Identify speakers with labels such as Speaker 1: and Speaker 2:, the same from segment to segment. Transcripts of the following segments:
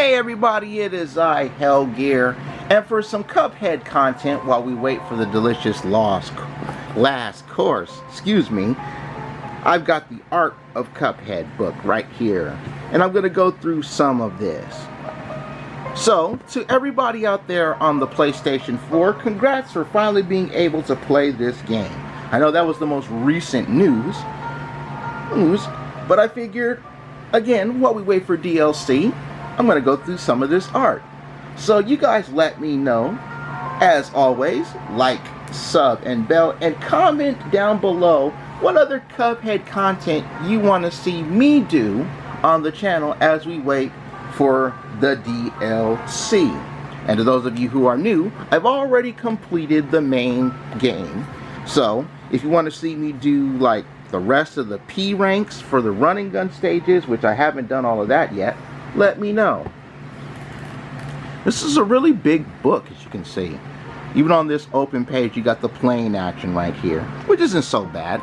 Speaker 1: Hey everybody, it is I, Hellgear, and for some Cuphead content while we wait for the delicious last course, I've got the Art of Cuphead book right here, and I'm going to go through some of this. So, to everybody out there on the PlayStation 4, congrats for finally being able to play this game. I know that was the most recent news, but I figured, again, while we wait for DLC, I'm going to go through some of this art. So you guys let me know, as always, like, sub, and bell, and comment down below what other Cuphead content you want to see me do on the channel as we wait for the DLC. And to those of you who are new, I've already completed the main game. So if you want to see me do like the rest of the P ranks for the running gun stages, which I haven't done all of that yet, let me know. This is a really big book, as you can see. Even on this open page, you got the playing action right here, which isn't so bad.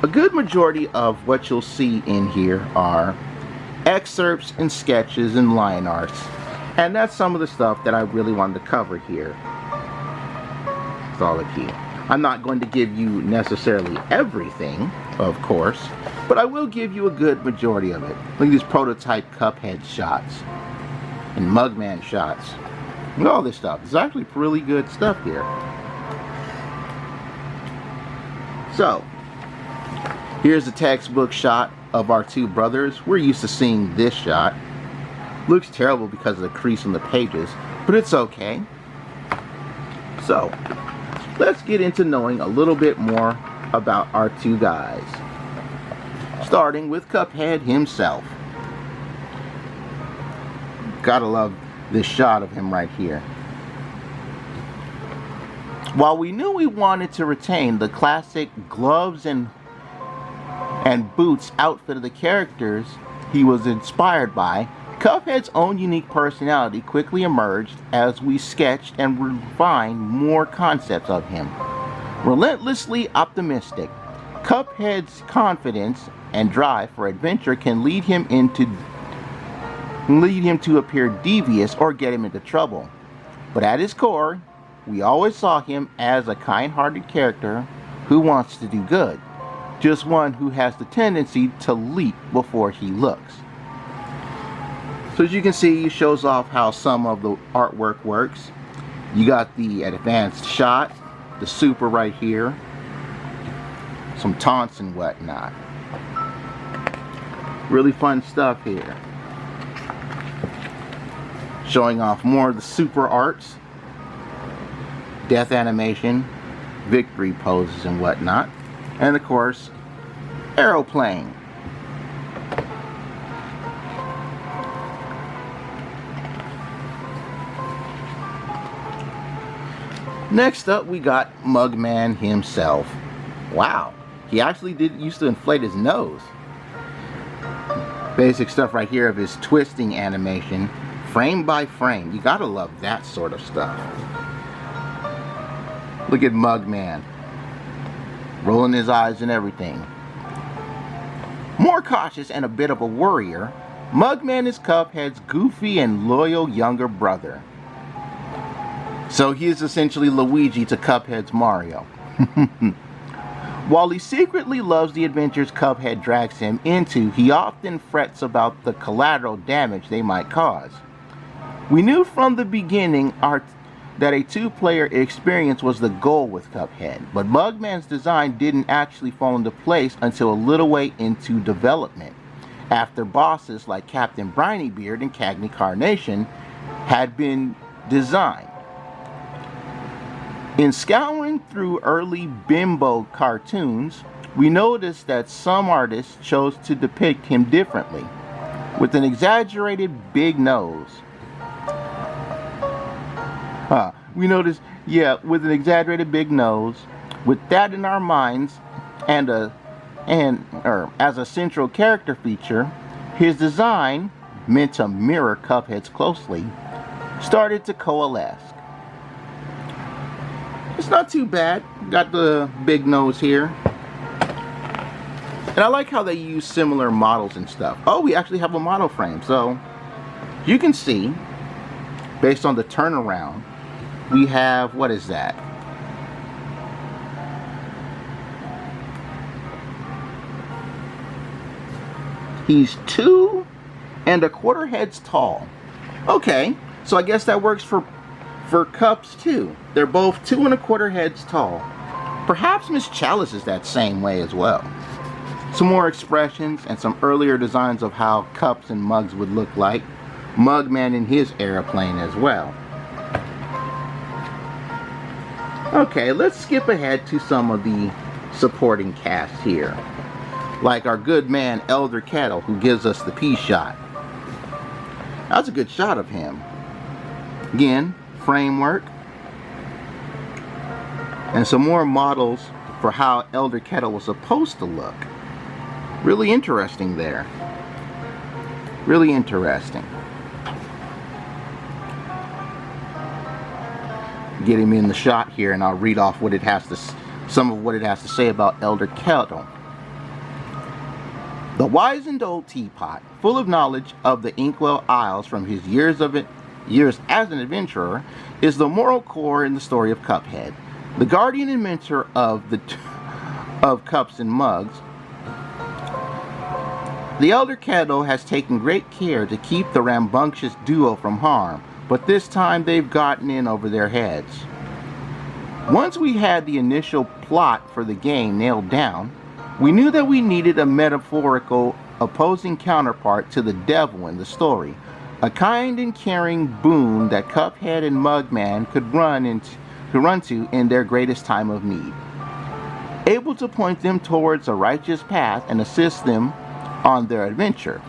Speaker 1: A good majority of what you'll see in here are excerpts and sketches and line arts, and that's some of the stuff that I really wanted to cover here. It's all of you. I'm not going to give you necessarily everything, of course, but I will give you a good majority of it. Look at these prototype Cuphead shots and Mugman shots and all this stuff. It's actually really good stuff here. So, here's a textbook shot of our two brothers. We're used to seeing this shot. Looks terrible because of the crease on the pages, but it's okay. So, let's get into knowing a little bit more about our two guys. Starting with Cuphead himself. Gotta love this shot of him right here. While we knew we wanted to retain the classic gloves and boots outfit of the characters he was inspired by, Cuphead's own unique personality quickly emerged as we sketched and refined more concepts of him. Relentlessly optimistic, Cuphead's confidence and drive for adventure can lead him to appear devious or get him into trouble. But at his core, we always saw him as a kind-hearted character who wants to do good. Just one who has the tendency to leap before he looks. So as you can see, it shows off how some of the artwork works. You got the advanced shot, the super right here, some taunts and whatnot. Really fun stuff here. Showing off more of the super arts, death animation, victory poses and whatnot. And of course, aeroplane. Next up, we got Mugman himself. Wow, he actually used to inflate his nose. Basic stuff right here of his twisting animation, frame by frame. You gotta love that sort of stuff. Look at Mugman, rolling his eyes and everything. More cautious and a bit of a worrier, Mugman is Cuphead's goofy and loyal younger brother. So he is essentially Luigi to Cuphead's Mario. While he secretly loves the adventures Cuphead drags him into, he often frets about the collateral damage they might cause. We knew from the beginning that a two-player experience was the goal with Cuphead, but Mugman's design didn't actually fall into place until a little way into development, after bosses like Captain Brinybeard and Cagney Carnation had been designed. In scouring through early bimbo cartoons, we noticed that some artists chose to depict him differently, with an exaggerated big nose. With an exaggerated big nose. With that in our minds, as a central character feature, his design, meant to mirror Cuphead's closely, started to coalesce. It's not too bad. Got the big nose here. And I like how they use similar models and stuff. Oh, we actually have a model frame. So you can see, based on the turnaround, we have, what is that? He's 2 1/4 heads tall. Okay, so I guess that works for cups too. They're both 2 1/4 heads tall. Perhaps Miss Chalice is that same way as well. Some more expressions and some earlier designs of how cups and mugs would look like. Mugman in his airplane as well. Okay, let's skip ahead to some of the supporting cast here. Like our good man Elder Kettle, who gives us the pea shot. That's a good shot of him. Again, framework. And some more models for how Elder Kettle was supposed to look. Really interesting there. Really interesting. Get him in the shot here, and I'll read off what it has to, some of what it has to say about Elder Kettle. The wizened old teapot, full of knowledge of the Inkwell Isles from his years as an adventurer, is the moral core in the story of Cuphead. The guardian and mentor of cups and mugs, the Elder Kettle has taken great care to keep the rambunctious duo from harm, but this time they've gotten in over their heads. Once we had the initial plot for the game nailed down, we knew that we needed a metaphorical opposing counterpart to the devil in the story, a kind and caring boon that Cuphead and Mugman could run to in their greatest time of need. Able to point them towards a righteous path and assist them on their adventure.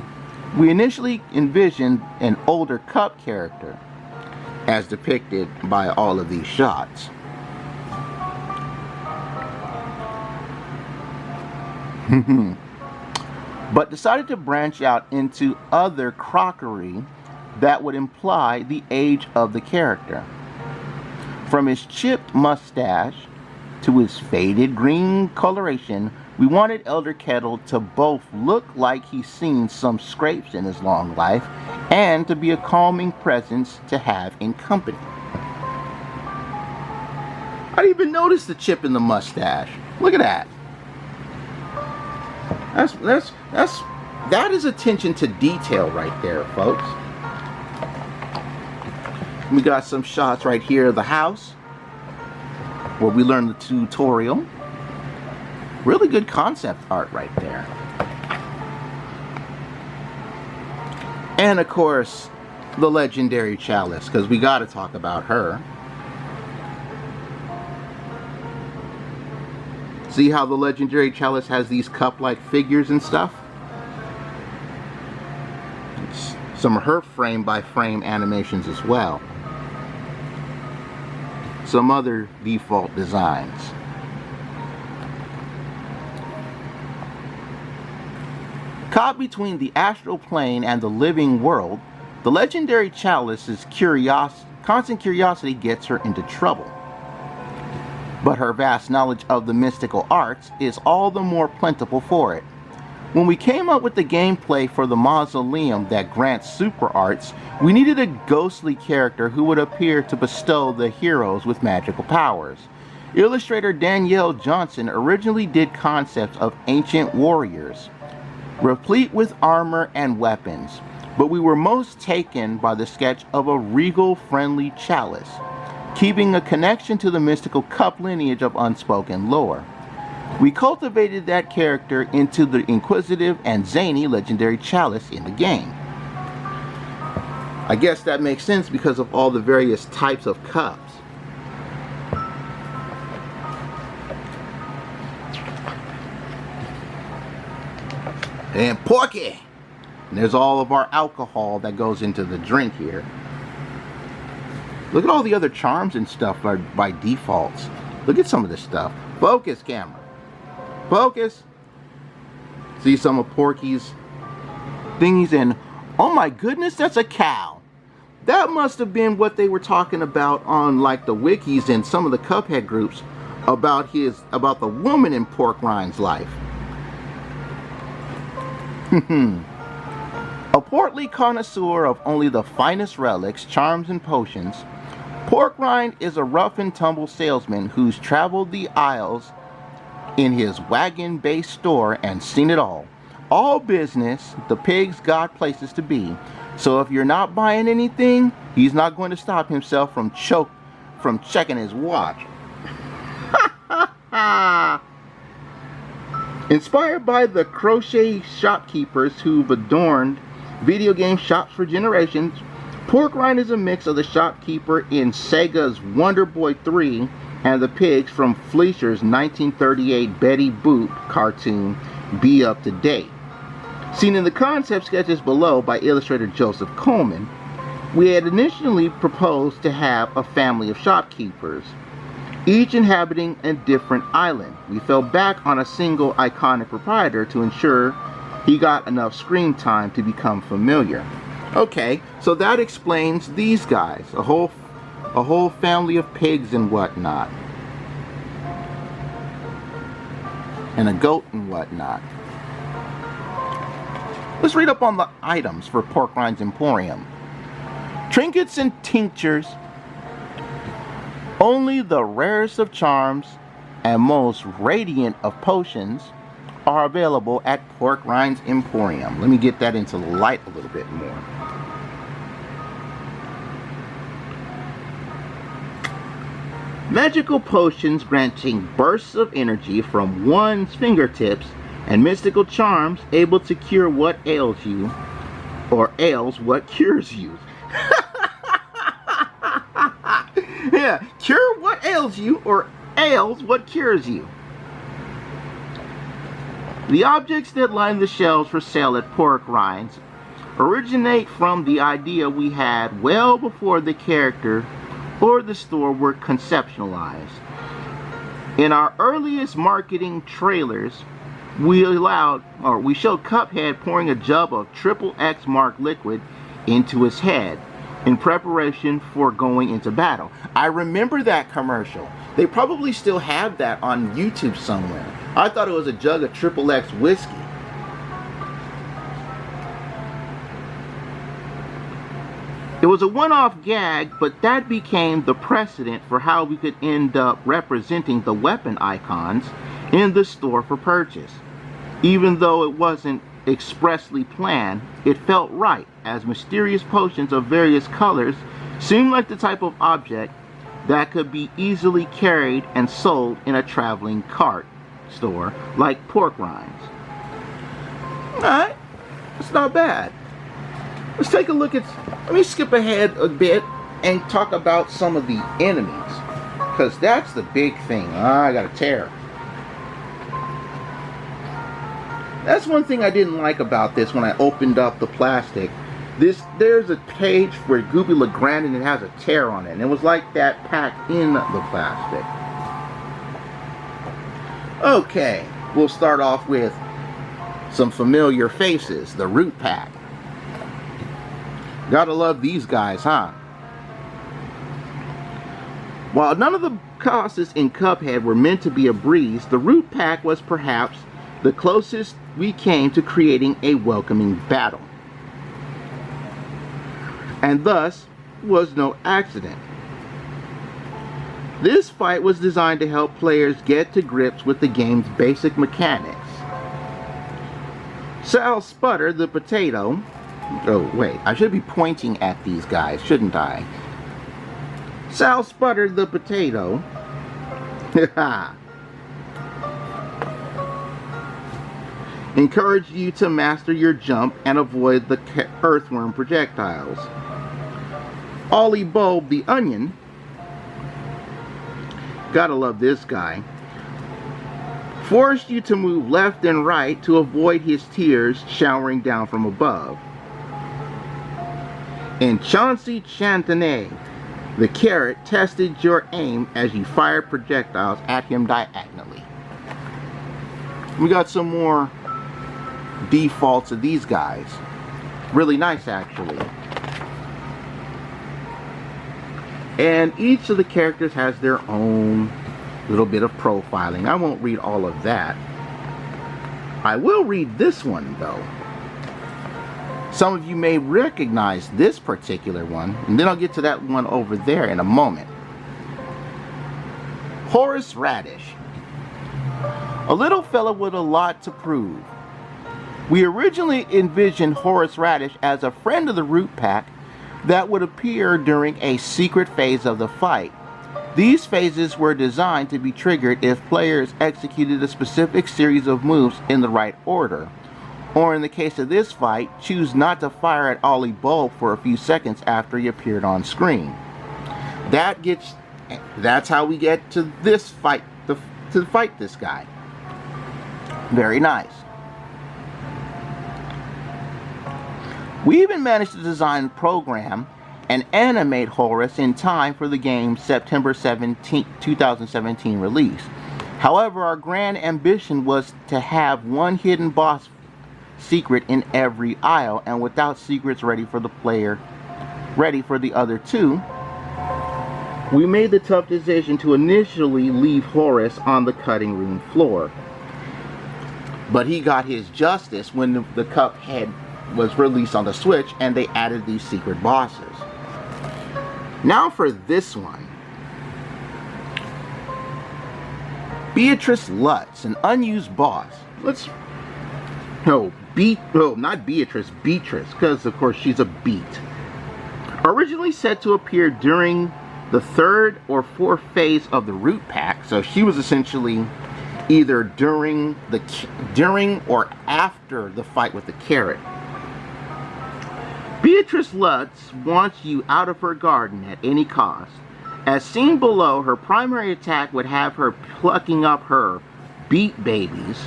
Speaker 1: We initially envisioned an older Cup character, as depicted by all of these shots. But decided to branch out into other crockery that would imply the age of the character. From his chipped mustache to his faded green coloration, we wanted Elder Kettle to both look like he's seen some scrapes in his long life and to be a calming presence to have in company. I didn't even notice the chip in the mustache. Look at that. That is attention to detail right there, folks. We got some shots right here of the house where we learned the tutorial. Really good concept art right there. And of course, the legendary chalice, because we got to talk about her. See how the legendary chalice has these cup-like figures and stuff? Some of her frame-by-frame animations as well. Some other default designs. Caught between the astral plane and the living world, the legendary chalice's constant curiosity gets her into trouble. But her vast knowledge of the mystical arts is all the more plentiful for it. When we came up with the gameplay for the mausoleum that grants super arts, we needed a ghostly character who would appear to bestow the heroes with magical powers. Illustrator Danielle Johnson originally did concepts of ancient warriors, replete with armor and weapons, but we were most taken by the sketch of a regal, friendly chalice, keeping a connection to the mystical cup lineage of unspoken lore. We cultivated that character into the inquisitive and zany legendary chalice in the game. I guess that makes sense because of all the various types of cups. And Porky! And there's all of our alcohol that goes into the drink here. Look at all the other charms and stuff by defaults. Look at some of this stuff. Focus, camera. Focus. See some of Porky's thingies, and oh my goodness, that's a cow. That must have been what they were talking about on like the wikis and some of the Cuphead groups about the woman in Pork Rind's life. A portly connoisseur of only the finest relics, charms, and potions, Pork Rind is a rough and tumble salesman who's traveled the aisles in his wagon-based store and seen it all. All business, the pig's got places to be. So if you're not buying anything, he's not going to stop himself from checking his watch. Inspired by the crochet shopkeepers who've adorned video game shops for generations, Pork Rind is a mix of the shopkeeper in Sega's Wonder Boy 3 and the pigs from Fleischer's 1938 Betty Boop cartoon Be Up to Date. Seen in the concept sketches below by illustrator Joseph Coleman, we had initially proposed to have a family of shopkeepers, each inhabiting a different island. We fell back on a single iconic proprietor to ensure he got enough screen time to become familiar. Okay, so that explains these guys, a whole family of pigs and whatnot, and a goat and whatnot. Let's read up on the items for Pork Rind's Emporium. Trinkets and tinctures, only the rarest of charms and most radiant of potions are available at Pork Rind's Emporium. Let me get that into the light a little bit more. Magical potions granting bursts of energy from one's fingertips, and mystical charms able to cure what ails you, or ails what cures you. Yeah, cure what ails you, or ails what cures you. The objects that line the shelves for sale at Pork Rind's originate from the idea we had well before the character or the store were conceptualized. In our earliest marketing trailers, we showed Cuphead pouring a jug of XXX marked liquid into his head in preparation for going into battle. I remember that commercial. They probably still have that on YouTube somewhere. I thought it was a jug of XXX whiskey. It was a one-off gag, but that became the precedent for how we could end up representing the weapon icons in the store for purchase. Even though it wasn't expressly planned, it felt right, as mysterious potions of various colors seemed like the type of object that could be easily carried and sold in a traveling cart store like Pork Rind's. Alright, it's not bad. Let's take a look at, let me skip ahead a bit and talk about some of the enemies, because that's the big thing. I got a tear. That's one thing I didn't like about this when I opened up the plastic. There's a page for Goopy LeGrand and it has a tear on it. And it was like that packed in the plastic. Okay, we'll start off with some familiar faces. The Root Pack. Gotta love these guys, huh? While none of the bosses in Cuphead were meant to be a breeze, the Root Pack was perhaps the closest we came to creating a welcoming battle. And thus was no accident. This fight was designed to help players get to grips with the game's basic mechanics. Sal Sputter the Potato. Oh wait, I should be pointing at these guys, shouldn't I? Sal Sputter the Potato. Encourage you to master your jump and avoid the earthworm projectiles. Ollie Bulb the Onion. Gotta love this guy. Forced you to move left and right to avoid his tears showering down from above. And Chauncey Chantenay, the Carrot, tested your aim as you fired projectiles at him diagonally. We got some more defaults of these guys. Really nice, actually. And each of the characters has their own little bit of profiling. I won't read all of that. I will read this one, though. Some of you may recognize this particular one, and then I'll get to that one over there in a moment. Horseradish. A little fella with a lot to prove. We originally envisioned horseradish as a friend of the root pack that would appear during a secret phase of the fight. These phases were designed to be triggered if players executed a specific series of moves in the right order, or in the case of this fight, choose not to fire at Ollie Bulb for a few seconds after he appeared on screen. That's how we get to this fight, to fight this guy. Very nice. We even managed to design, program, and animate Horus in time for the game's September 17, 2017 release. However, our grand ambition was to have one hidden boss secret in every aisle, and without secrets ready for the other two, we made the tough decision to initially leave Horus on the cutting room floor. But he got his justice when the Cuphead was released on the Switch and they added these secret bosses. Now for this one. Beatrice Lutz, an unused boss. Not Beatrice, Beatrice, because of course she's a beat. Originally set to appear during the third or fourth phase of the root pack, so she was essentially either during or after the fight with the carrot. Beatrice Lutz wants you out of her garden at any cost. As seen below, her primary attack would have her plucking up her beet babies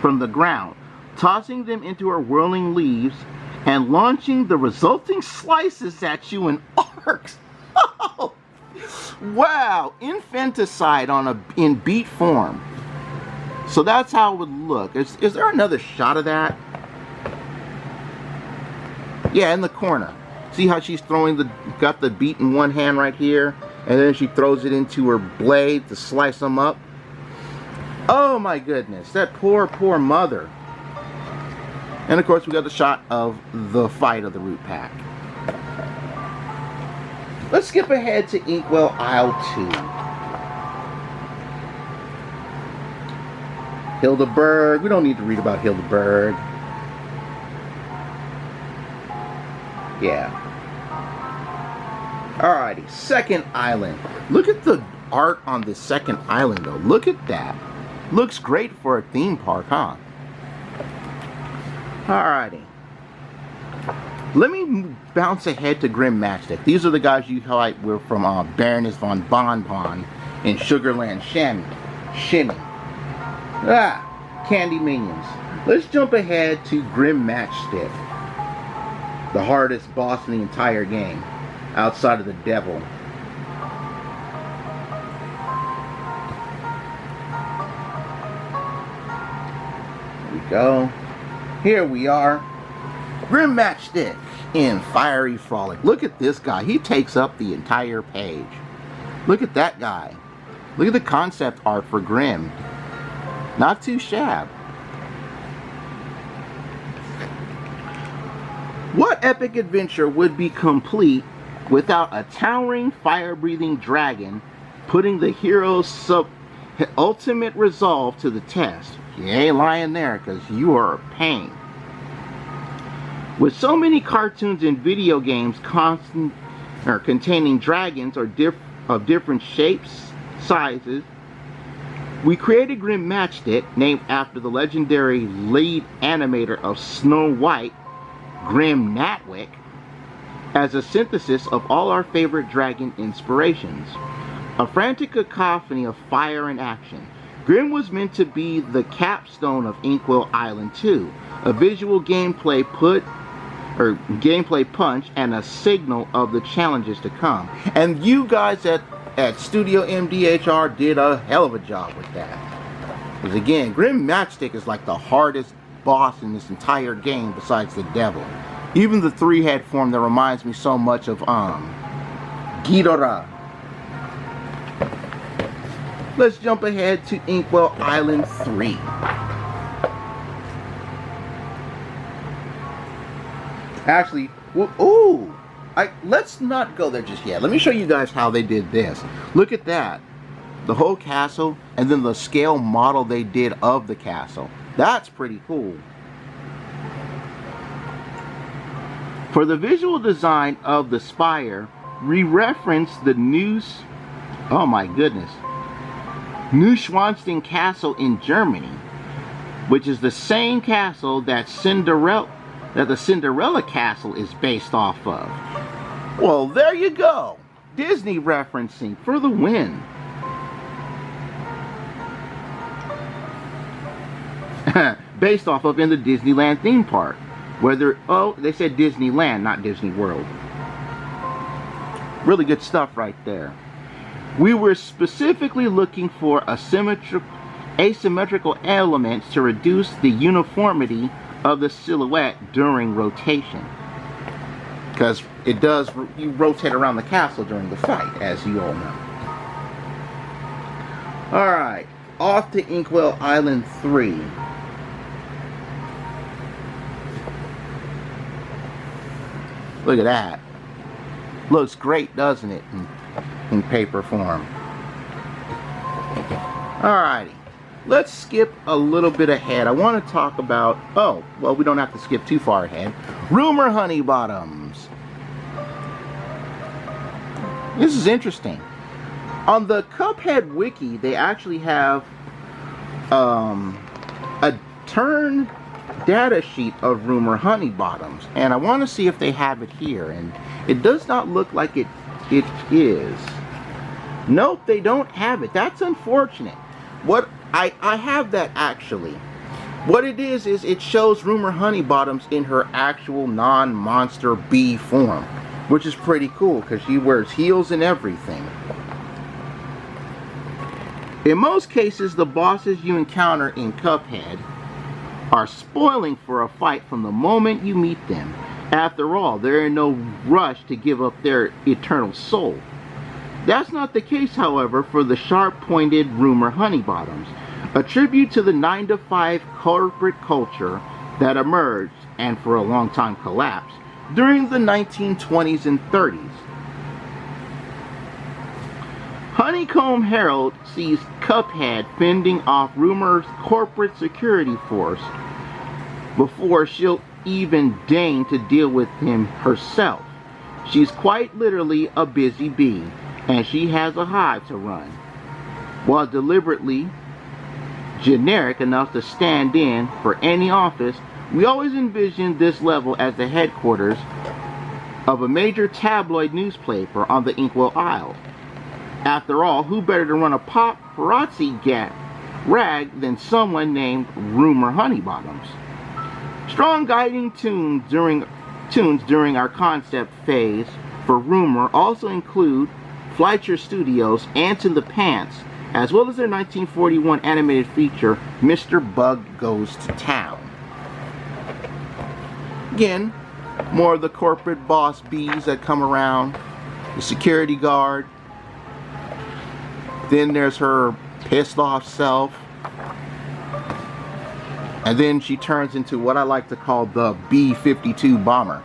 Speaker 1: from the ground, tossing them into her whirling leaves, and launching the resulting slices at you in arcs. Wow, infanticide in beat form. So that's how it would look. Is there another shot of that? Yeah, in the corner. See how she's got the beet in one hand right here, and then she throws it into her blade to slice them up. Oh my goodness, that poor mother. And of course we got the shot of the fight of the root pack. Let's skip ahead to Inkwell Aisle 2. Hildeberg. We don't need to read about Hildeberg. Yeah. Alrighty, second island. Look at the art on the second island though. Look at that. Looks great for a theme park, huh? Alrighty. Let me bounce ahead to Grim Matchstick. These are the guys you highlight were from Baroness von Bonbon in Sugarland Shimmy. Candy Minions. Let's jump ahead to Grim Matchstick. The hardest boss in the entire game, outside of the devil. Here we go. Here we are. Grim Matchstick in Fiery Frolic. Look at this guy. He takes up the entire page. Look at that guy. Look at the concept art for Grim. Not too shabby. What epic adventure would be complete without a towering, fire-breathing dragon putting the hero's ultimate resolve to the test? You ain't lying there, because you are a pain. With so many cartoons and video games containing dragons of different shapes, sizes, we created Grim Matchstick, named after the legendary lead animator of Snow White, Grim Natwick, as a synthesis of all our favorite dragon inspirations. A frantic cacophony of fire and action, Grim was meant to be the capstone of Inkwell Island 2, a visual gameplay punch and a signal of the challenges to come. And you guys at Studio MDHR did a hell of a job with that. Because again, Grim Matchstick is like the hardest boss in this entire game besides the devil. Even the three-head form that reminds me so much of Ghidorah. Let's jump ahead to Inkwell Island 3. Actually, ooh, let's not go there just yet. Let me show you guys how they did this. Look at that. The whole castle, and then the scale model they did of the castle. That's pretty cool. For the visual design of the spire, we reference the oh my goodness, Neuschwanstein Castle in Germany, which is the same castle that the Cinderella Castle is based off of. Well, there you go. Disney referencing for the win. Based off of in the Disneyland theme park. Oh, they said Disneyland, not Disney World. Really good stuff right there. We were specifically looking for asymmetrical elements to reduce the uniformity of the silhouette during rotation. Because you rotate around the castle during the fight, as you all know. Alright, off to Inkwell Island 3. Look at that. Looks great, doesn't it, in paper form. Alrighty. Let's skip a little bit ahead. I want to talk about, oh, well, we don't have to skip too far ahead. Rumor Honeybottoms. This is interesting. On the Cuphead wiki, they actually have a turn data sheet of Rumor Honeybottoms, and I want to see if they have it here, and it does not look like it is. Nope, they don't have it. That's unfortunate. What I have that actually. What it is it shows Rumor Honeybottoms in her actual non-monster bee form, which is pretty cool because she wears heels and everything. In most cases, the bosses you encounter in Cuphead are spoiling for a fight from the moment you meet them. After all, they're in no rush to give up their eternal soul. That's not the case, however, for the sharp-pointed Rumor Honeybottoms, a tribute to the 9-to-5 corporate culture that emerged, and for a long time collapsed, during the 1920s and 30s. Honeycomb Herald sees Cuphead fending off Rumor's corporate security force before she'll even deign to deal with him herself. She's quite literally a busy bee, and she has a hive to run. While deliberately generic enough to stand in for any office, we always envisioned this level as the headquarters of a major tabloid newspaper on the Inkwell Isle. After all, who better to run a paparazzi rag than someone named Rumor Honeybottoms? Strong guiding tunes during our concept phase for Rumor also include Fleischer Studios' Ants in the Pants, as well as their 1941 animated feature, Mr. Bug Goes to Town. Again, more of the corporate boss bees that come around, the security guard. Then there's her pissed off self. And then she turns into what I like to call the B-52 bomber.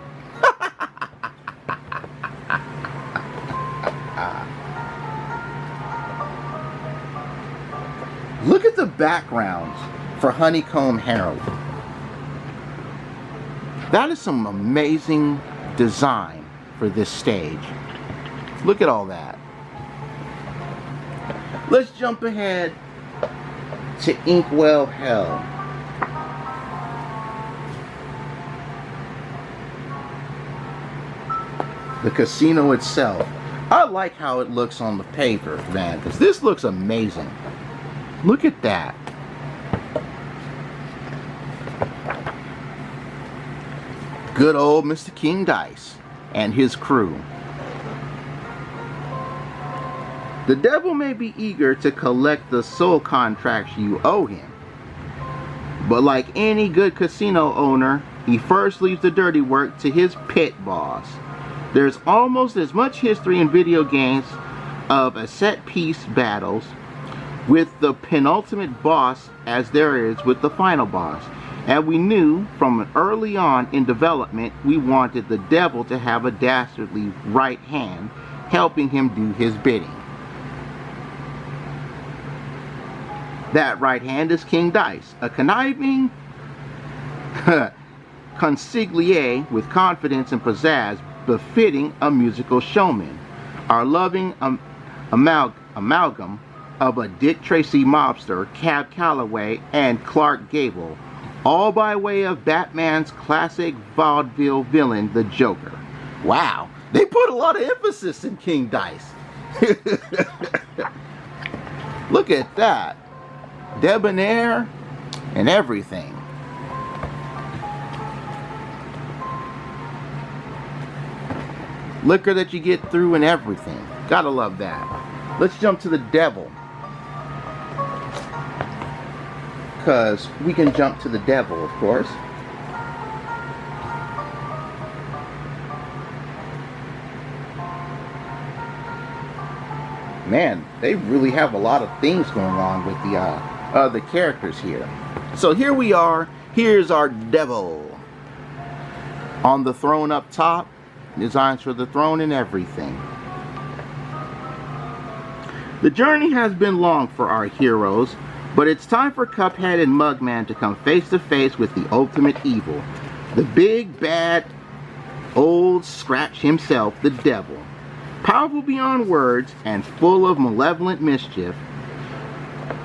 Speaker 1: Look at the backgrounds for Honeycomb Herald. That is some amazing design for this stage. Look at all that. Let's jump ahead to Inkwell Hell. The casino itself. I like how it looks on the paper, man, because this looks amazing. Look at that. Good old Mr. King Dice and his crew. The devil may be eager to collect the soul contracts you owe him, but like any good casino owner, he first leaves the dirty work to his pit boss. There's almost as much history in video games of a set-piece battles with the penultimate boss as there is with the final boss. And we knew from early on in development we wanted the devil to have a dastardly right hand helping him do his bidding. That right hand is King Dice, a conniving consigliere with confidence and pizzazz befitting a musical showman. Our loving amalgam of a Dick Tracy mobster, Cab Calloway, and Clark Gable, all by way of Batman's classic vaudeville villain, the Joker. Wow, they put a lot of emphasis in King Dice. Look at that. Debonair and everything. Liquor that you get through and everything. Gotta love that. Let's jump to the devil. Because we can jump to the devil, of course. Man, they really have a lot of things going on with the characters here. So here we are. Here's our devil. On the throne up top. Designs for the throne and everything. The journey has been long for our heroes, but it's time for Cuphead and Mugman to come face to face with the ultimate evil. The big, bad, old Scratch himself, the devil. Powerful beyond words and full of malevolent mischief,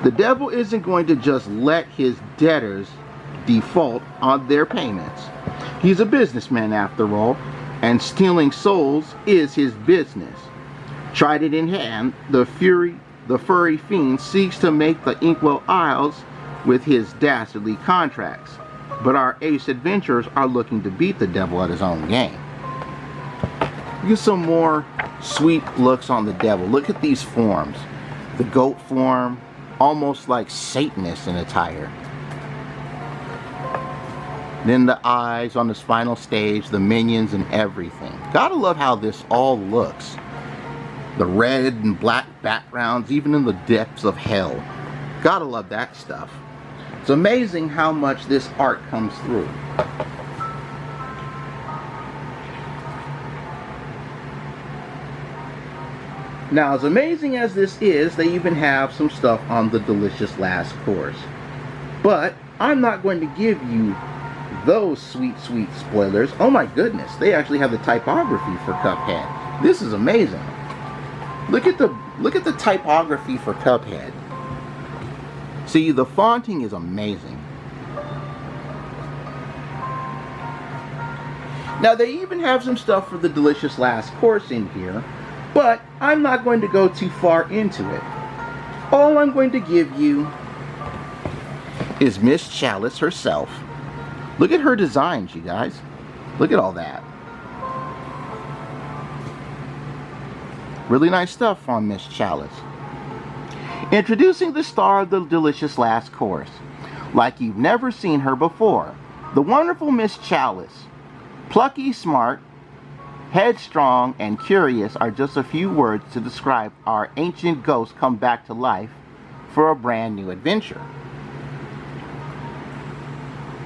Speaker 1: the devil isn't going to just let his debtors default on their payments. He's a businessman after all, and stealing souls is his business. Trident in hand, the furry fiend seeks to make the Inkwell Isles with his dastardly contracts. But our ace adventurers are looking to beat the devil at his own game. Get some more sweet looks on the devil. Look at these forms. The goat form, almost like Satanist in attire. Then the eyes on this final stage, the minions and everything. Gotta love how this all looks. The red and black backgrounds, even in the depths of hell. Gotta love that stuff. It's amazing how much this art comes through. Now, as amazing as this is, they even have some stuff on the delicious last course. But I'm not going to give you those sweet spoilers. Oh my goodness, they actually have the typography for Cuphead. This is amazing. Look at the typography for Cuphead. See, the fonting is amazing. Now they even have some stuff for the delicious last course in here, but I'm not going to go too far into it. All I'm going to give you is Miss Chalice herself. Look at her designs, you guys. Look at all that. Really nice stuff on Miss Chalice. Introducing the star of the delicious last course. Like you've never seen her before. The wonderful Miss Chalice. Plucky, smart, headstrong, and curious are just a few words to describe our ancient ghost come back to life for a brand new adventure.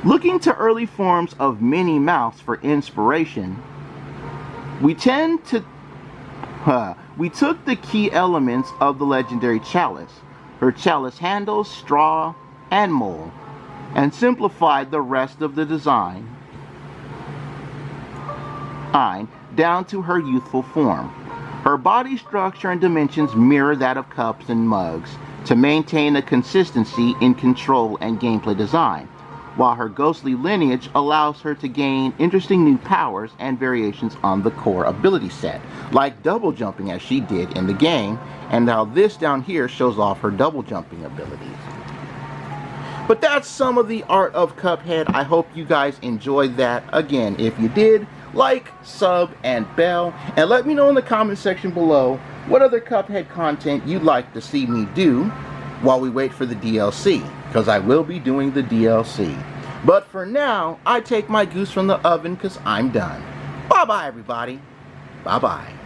Speaker 1: Looking to early forms of Minnie Mouse for inspiration, we took the key elements of the legendary chalice, her chalice handles, straw, and mold, and simplified the rest of the design down to her youthful form. Her body structure and dimensions mirror that of cups and mugs to maintain a consistency in control and gameplay design, while her ghostly lineage allows her to gain interesting new powers and variations on the core ability set, like double jumping as she did in the game, and now this down here shows off her double jumping abilities. But that's some of the Art of Cuphead. I hope you guys enjoyed that. Again, if you did, like, sub, and bell, and let me know in the comment section below what other Cuphead content you'd like to see me do while we wait for the DLC, because I will be doing the DLC. But for now, I take my goose from the oven because I'm done. Bye-bye, everybody. Bye-bye.